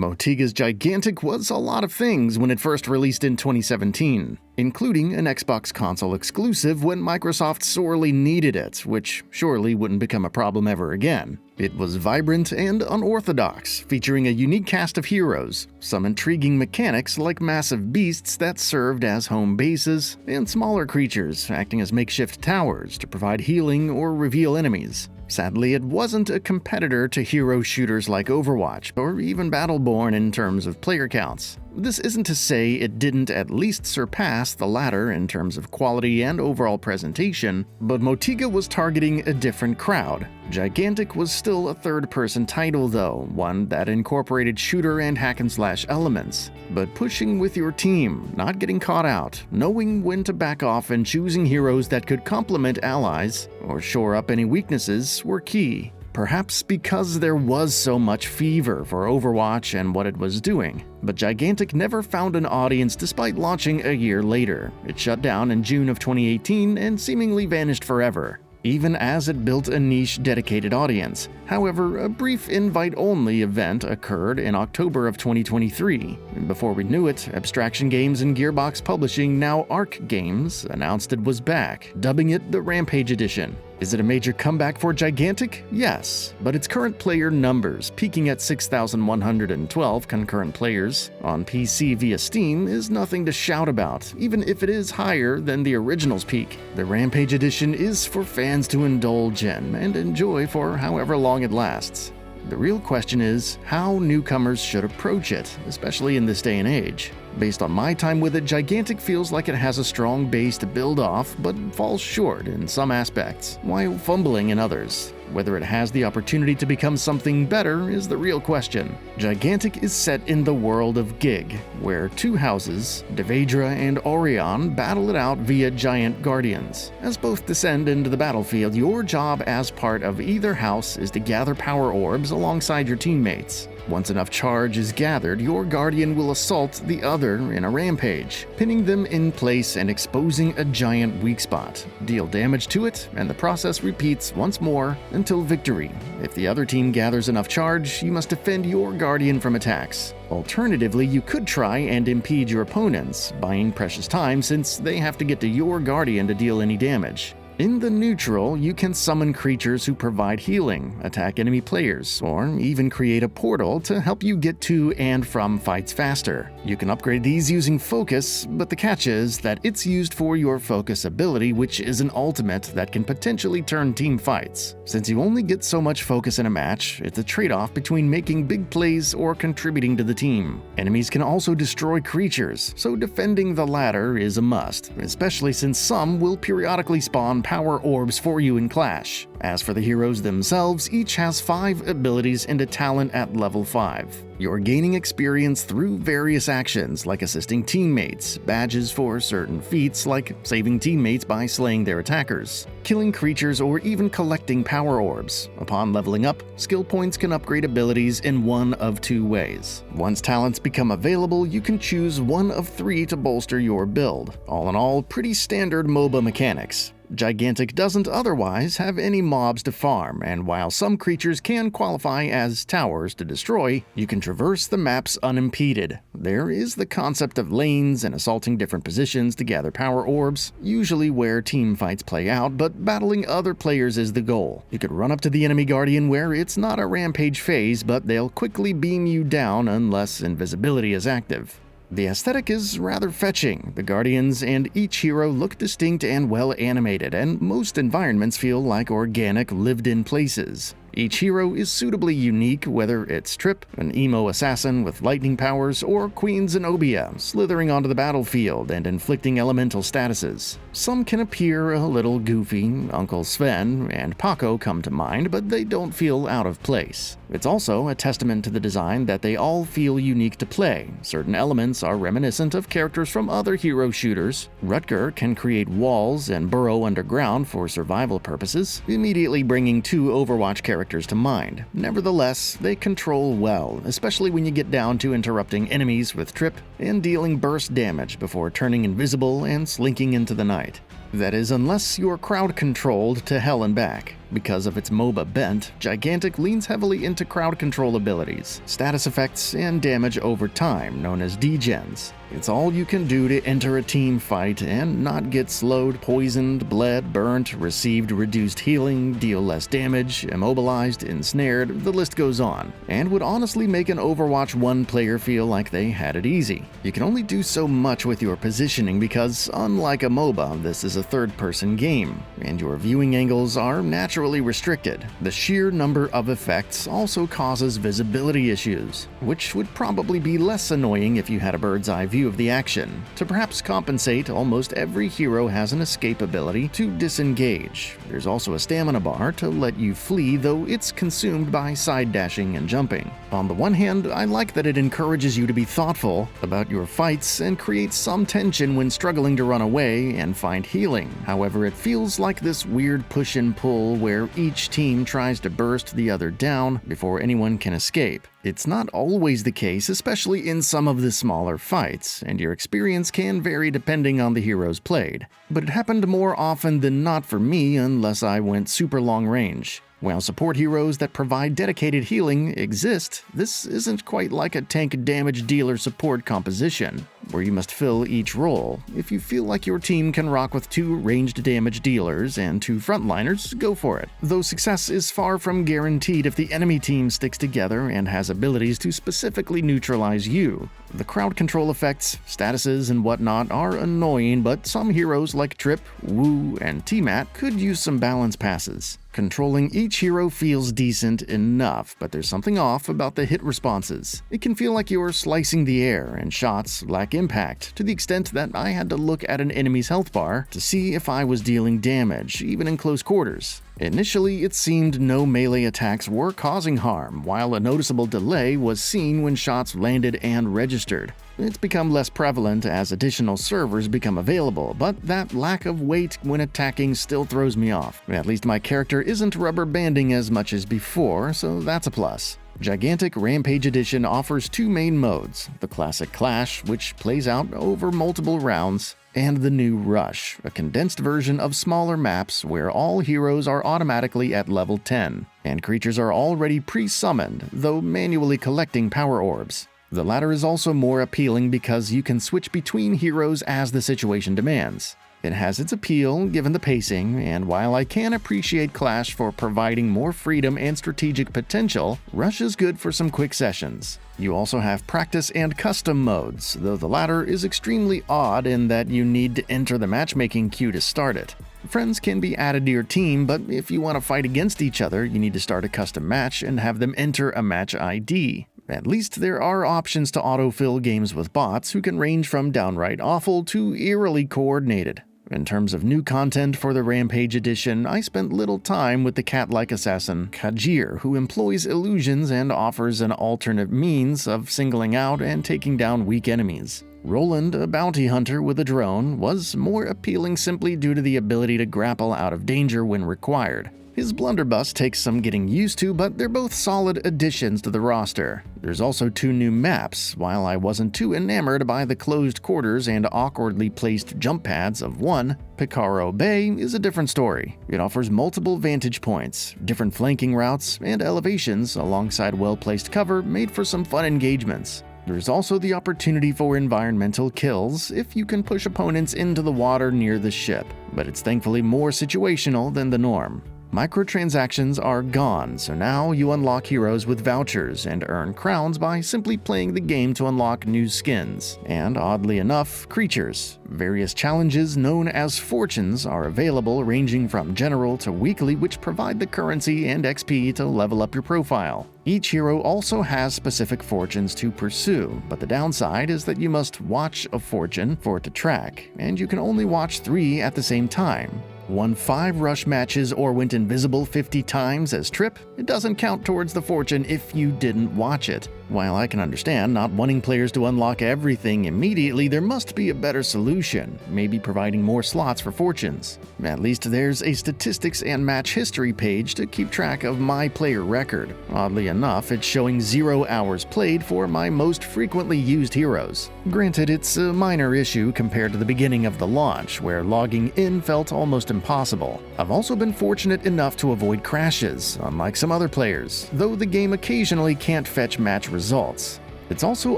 Motiga's Gigantic was a lot of things when it first released in 2017, including an Xbox console exclusive when Microsoft sorely needed it, which surely wouldn't become a problem ever again. It was vibrant and unorthodox, featuring a unique cast of heroes, some intriguing mechanics like massive beasts that served as home bases, and smaller creatures acting as makeshift towers to provide healing or reveal enemies. Sadly, it wasn't a competitor to hero shooters like Overwatch or even Battleborn in terms of player counts. This isn't to say it didn't at least surpass the latter in terms of quality and overall presentation, but Motiga was targeting a different crowd. Gigantic was still a third-person title though, one that incorporated shooter and hack-and-slash elements. But pushing with your team, not getting caught out, knowing when to back off and choosing heroes that could complement allies or shore up any weaknesses were key. Perhaps because there was so much fever for Overwatch and what it was doing. But Gigantic never found an audience despite launching a year later. It shut down in June of 2018 and seemingly vanished forever, even as it built a niche dedicated audience. However, a brief invite-only event occurred in October of 2023. Before we knew it, Abstraction Games and Gearbox Publishing, now Arc Games, announced it was back, dubbing it the Rampage Edition. Is it a major comeback for Gigantic? Yes, but its current player numbers, peaking at 6,112 concurrent players on PC via Steam, is nothing to shout about, even if it is higher than the original's peak. The Rampage Edition is for fans to indulge in and enjoy for however long it lasts. The real question is how newcomers should approach it, especially in this day and age. Based on my time with it, Gigantic feels like it has a strong base to build off, but falls short in some aspects, while fumbling in others. Whether it has the opportunity to become something better is the real question. Gigantic is set in the world of Gig, where two houses, Devedra and Orion, battle it out via giant guardians. As both descend into the battlefield, your job as part of either house is to gather Power Orbs alongside your teammates. Once enough charge is gathered, your guardian will assault the other in a rampage, pinning them in place and exposing a giant weak spot. Deal damage to it, and the process repeats once more until victory. If the other team gathers enough charge, you must defend your guardian from attacks. Alternatively, you could try and impede your opponents, buying precious time since they have to get to your guardian to deal any damage. In the neutral, you can summon creatures who provide healing, attack enemy players, or even create a portal to help you get to and from fights faster. You can upgrade these using focus, but the catch is that it's used for your focus ability, which is an ultimate that can potentially turn team fights. Since you only get so much focus in a match, it's a trade-off between making big plays or contributing to the team. Enemies can also destroy creatures, so defending the latter is a must, especially since some will periodically spawn Power Orbs for you in Clash. As for the heroes themselves, each has 5 abilities and a talent at level 5. You're gaining experience through various actions like assisting teammates, badges for certain feats like saving teammates by slaying their attackers, killing creatures, or even collecting Power Orbs. Upon leveling up, skill points can upgrade abilities in one of 2 ways. Once talents become available, you can choose one of 3 to bolster your build. All in all, pretty standard MOBA mechanics. Gigantic doesn't otherwise have any mobs to farm, and while some creatures can qualify as towers to destroy, you can traverse the maps unimpeded. There is the concept of lanes and assaulting different positions to gather Power Orbs, usually where team fights play out, but battling other players is the goal. You could run up to the enemy guardian where it's not a rampage phase, but they'll quickly beam you down unless invisibility is active. The aesthetic is rather fetching. The guardians and each hero look distinct and well animated, and most environments feel like organic, lived-in places. Each hero is suitably unique, whether it's Trip, an emo assassin with lightning powers, or Queen Zenobia, slithering onto the battlefield and inflicting elemental statuses. Some can appear a little goofy. Uncle Sven and Paco come to mind, but they don't feel out of place. It's also a testament to the design that they all feel unique to play. Certain elements are reminiscent of characters from other hero shooters. Rutger can create walls and burrow underground for survival purposes, immediately bringing 2 Overwatch characters to mind. Nevertheless, they control well, especially when you get down to interrupting enemies with Trip and dealing burst damage before turning invisible and slinking into the night. That is, unless you're crowd-controlled to hell and back. Because of its MOBA bent, Gigantic leans heavily into crowd control abilities, status effects, and damage over time, known as degens. It's all you can do to enter a team fight and not get slowed, poisoned, bled, burnt, received reduced healing, deal less damage, immobilized, ensnared, the list goes on, and would honestly make an Overwatch 1 player feel like they had it easy. You can only do so much with your positioning because, unlike a MOBA, this is a third-person game, and your viewing angles are naturally restricted. The sheer number of effects also causes visibility issues, which would probably be less annoying if you had a bird's-eye view of the action. To perhaps compensate, almost every hero has an escape ability to disengage. There's also a stamina bar to let you flee, though it's consumed by side dashing and jumping. On the one hand, I like that it encourages you to be thoughtful about your fights and creates some tension when struggling to run away and find healing. However, it feels like this weird push and pull where each team tries to burst the other down before anyone can escape. It's not always the case, especially in some of the smaller fights, and your experience can vary depending on the heroes played. But it happened more often than not for me unless I went super long range. While support heroes that provide dedicated healing exist, this isn't quite like a tank damage dealer support composition, where you must fill each role. If you feel like your team can rock with 2 ranged damage dealers and 2 frontliners, go for it. Though success is far from guaranteed if the enemy team sticks together and has abilities to specifically neutralize you. The crowd control effects, statuses, and whatnot are annoying, but some heroes like Trip, Wu, and T-Mat could use some balance passes. Controlling each hero feels decent enough, but there's something off about the hit responses. It can feel like you're slicing the air, and shots lack impact, to the extent that I had to look at an enemy's health bar to see if I was dealing damage, even in close quarters. Initially, it seemed no melee attacks were causing harm, while a noticeable delay was seen when shots landed and registered. It's become less prevalent as additional servers become available, but that lack of weight when attacking still throws me off. At least my character isn't rubber banding as much as before, so that's a plus. Gigantic Rampage Edition offers 2 main modes, the classic Clash, which plays out over multiple rounds, and the new Rush, a condensed version of smaller maps where all heroes are automatically at level 10, and creatures are already pre-summoned, though manually collecting Power Orbs. The latter is also more appealing because you can switch between heroes as the situation demands. It has its appeal given the pacing, and while I can appreciate Clash for providing more freedom and strategic potential, Rush is good for some quick sessions. You also have practice and custom modes, though the latter is extremely odd in that you need to enter the matchmaking queue to start it. Friends can be added to your team, but if you want to fight against each other, you need to start a custom match and have them enter a match ID. At least there are options to autofill games with bots who can range from downright awful to eerily coordinated. In terms of new content for the Rampage Edition, I spent little time with the cat-like assassin Kajir, who employs illusions and offers an alternate means of singling out and taking down weak enemies. Roland, a bounty hunter with a drone, was more appealing simply due to the ability to grapple out of danger when required. His blunderbuss takes some getting used to, but they're both solid additions to the roster. There's also 2 new maps. While I wasn't too enamored by the closed quarters and awkwardly placed jump pads of one, Picaro Bay is a different story. It offers multiple vantage points, different flanking routes, and elevations alongside well-placed cover made for some fun engagements. There's also the opportunity for environmental kills if you can push opponents into the water near the ship, but it's thankfully more situational than the norm. Microtransactions are gone, so now you unlock heroes with vouchers and earn crowns by simply playing the game to unlock new skins, and oddly enough, creatures. Various challenges known as fortunes are available, ranging from general to weekly, which provide the currency and XP to level up your profile. Each hero also has specific fortunes to pursue, but the downside is that you must watch a fortune for it to track, and you can only watch 3 at the same time. Won 5 rush matches or went invisible 50 times as Trip, it doesn't count towards the fortune if you didn't watch it. While I can understand not wanting players to unlock everything immediately, there must be a better solution, maybe providing more slots for fortunes. At least there's a statistics and match history page to keep track of my player record. Oddly enough, it's showing 0 hours played for my most frequently used heroes. Granted, it's a minor issue compared to the beginning of the launch, where logging in felt almost impossible. I've also been fortunate enough to avoid crashes, unlike some other players, though the game occasionally can't fetch match results. It's also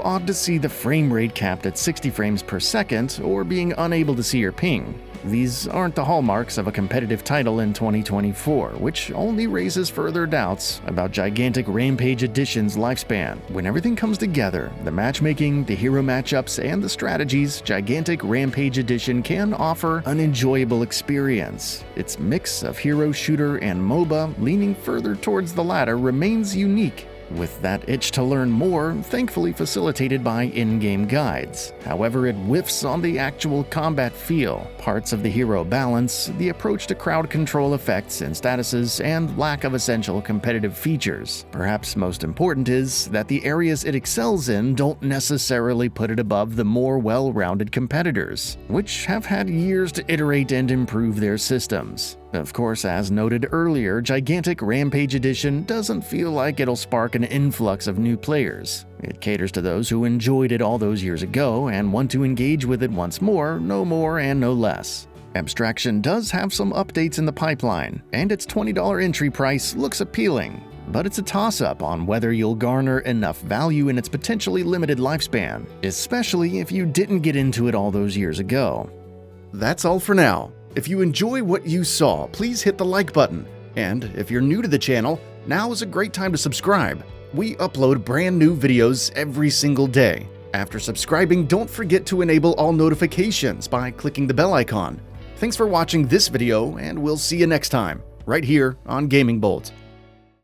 odd to see the frame rate capped at 60 frames per second or being unable to see your ping. These aren't the hallmarks of a competitive title in 2024, which only raises further doubts about gigantic Rampage Edition's lifespan. When everything comes together, the matchmaking, the hero matchups, and the strategies, gigantic Rampage Edition can offer an enjoyable experience. Its mix of hero, shooter, and MOBA, leaning further towards the latter, remains unique, with that itch to learn more thankfully facilitated by in-game guides. However, it whiffs on the actual combat feel, parts of the hero balance, the approach to crowd control effects and statuses, and lack of essential competitive features. Perhaps most important is that the areas it excels in don't necessarily put it above the more well-rounded competitors, which have had years to iterate and improve their systems. Of course, as noted earlier, gigantic Rampage Edition doesn't feel like it'll spark an influx of new players. It caters to those who enjoyed it all those years ago and want to engage with it once more, no more and no less. Abstraction does have some updates in the pipeline, and its $20 entry price looks appealing, but it's a toss-up on whether you'll garner enough value in its potentially limited lifespan, especially if you didn't get into it all those years ago. That's all for now. If you enjoy what you saw, please hit the like button. And if you're new to the channel, now is a great time to subscribe. We upload brand new videos every single day. After subscribing, don't forget to enable all notifications by clicking the bell icon. Thanks for watching this video, and we'll see you next time, right here on GamingBolt.